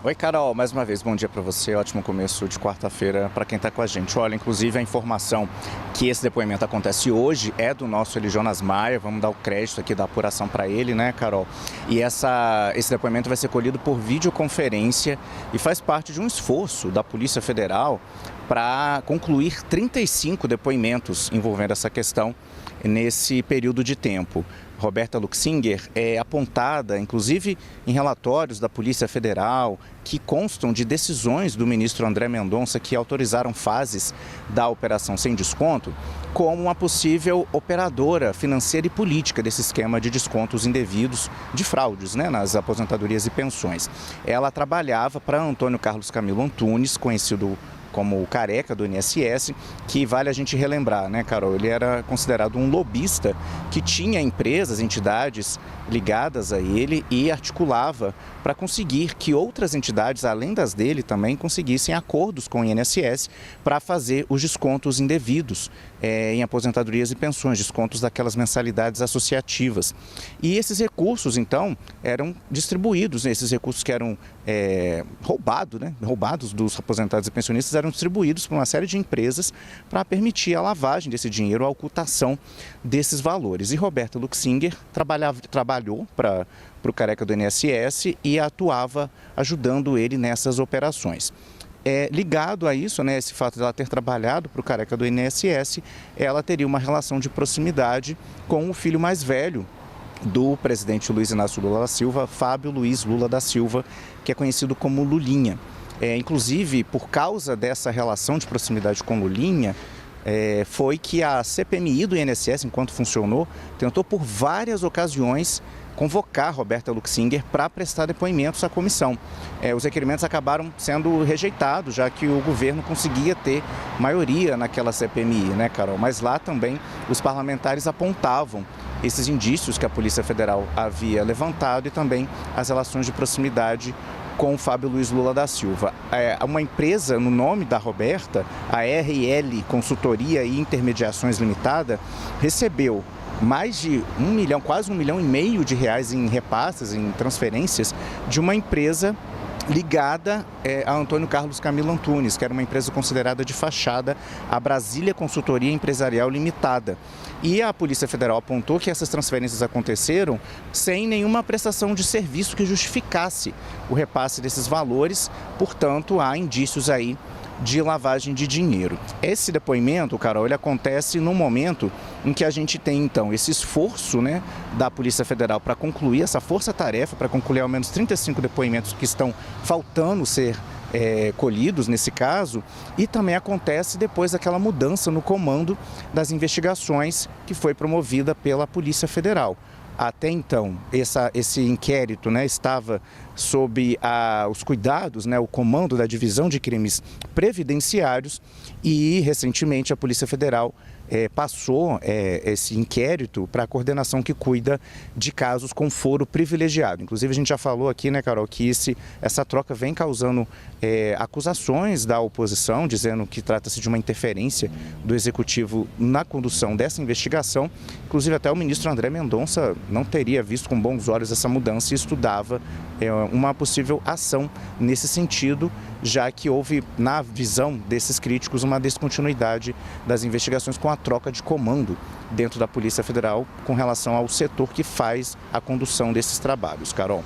Oi, Carol, mais uma vez, bom dia para você, ótimo começo de quarta-feira para quem está com a gente. Olha, inclusive a informação que esse depoimento acontece hoje é do nosso Jonas Maia, vamos dar o crédito aqui da apuração para ele, né, Carol? E esse depoimento vai ser colhido por videoconferência e faz parte de um esforço da Polícia Federal para concluir 35 depoimentos envolvendo essa questão nesse período de tempo. Roberta Luxinger é apontada, inclusive, em relatórios da Polícia Federal que constam de decisões do ministro André Mendonça que autorizaram fases da operação sem desconto, como uma possível operadora financeira e política desse esquema de descontos indevidos, de fraudes, né, nas aposentadorias e pensões. Ela trabalhava para Antônio Carlos Camilo Antunes, conhecido como o Careca do INSS, que vale a gente relembrar, né, Carol? Ele era considerado um lobista que tinha empresas, entidades ligadas a ele e articulava para conseguir que outras entidades, além das dele, também conseguissem acordos com o INSS para fazer os descontos indevidos em aposentadorias e pensões, descontos daquelas mensalidades associativas. E esses recursos, então, eram distribuídos, esses recursos que eram roubados dos aposentados e pensionistas, eram distribuídos para uma série de empresas para permitir a lavagem desse dinheiro, a ocultação desses valores. E Roberta Luxinger trabalhou para o Careca do INSS e atuava ajudando ele nessas operações. Ligado a isso, né, esse fato de ela ter trabalhado para o Careca do INSS, ela teria uma relação de proximidade com o filho mais velho do presidente Luiz Inácio Lula da Silva, Fábio Luiz Lula da Silva, que é conhecido como Lulinha. Inclusive, por causa dessa relação de proximidade com Lulinha, foi que a CPMI do INSS, enquanto funcionou, tentou por várias ocasiões convocar Roberta Luxinger para prestar depoimentos à comissão. Os requerimentos acabaram sendo rejeitados, já que o governo conseguia ter maioria naquela CPMI, né, Carol? Mas lá também os parlamentares apontavam esses indícios que a Polícia Federal havia levantado e também as relações de proximidade com o Fábio Luiz Lula da Silva. Uma empresa no nome da Roberta, a RL Consultoria e Intermediações Limitada, recebeu mais de quase 1,5 milhão de reais em repasses, em transferências de uma empresa ligada a Antônio Carlos Camilo Antunes, que era uma empresa considerada de fachada, a Brasília Consultoria Empresarial Limitada. E a Polícia Federal apontou que essas transferências aconteceram sem nenhuma prestação de serviço que justificasse o repasse desses valores, portanto, há indícios aí de lavagem de dinheiro. Esse depoimento, Carol, ele acontece no momento em que a gente tem, então, esse esforço, né, da Polícia Federal para concluir essa força-tarefa, para concluir ao menos 35 depoimentos que estão faltando ser colhidos nesse caso, e também acontece depois daquela mudança no comando das investigações que foi promovida pela Polícia Federal. Até então, esse inquérito, né, estava sob os cuidados, né, o comando da Divisão de Crimes Previdenciários e, recentemente, a Polícia Federal passou esse inquérito para a coordenação que cuida de casos com foro privilegiado. Inclusive, a gente já falou aqui, né, Carol, que essa troca vem causando acusações da oposição, dizendo que trata-se de uma interferência do Executivo na condução dessa investigação. Inclusive, até o ministro André Mendonça não teria visto com bons olhos essa mudança e estudava uma possível ação nesse sentido, já que houve, na visão desses críticos, uma descontinuidade das investigações com a troca de comando dentro da Polícia Federal com relação ao setor que faz a condução desses trabalhos. Carol.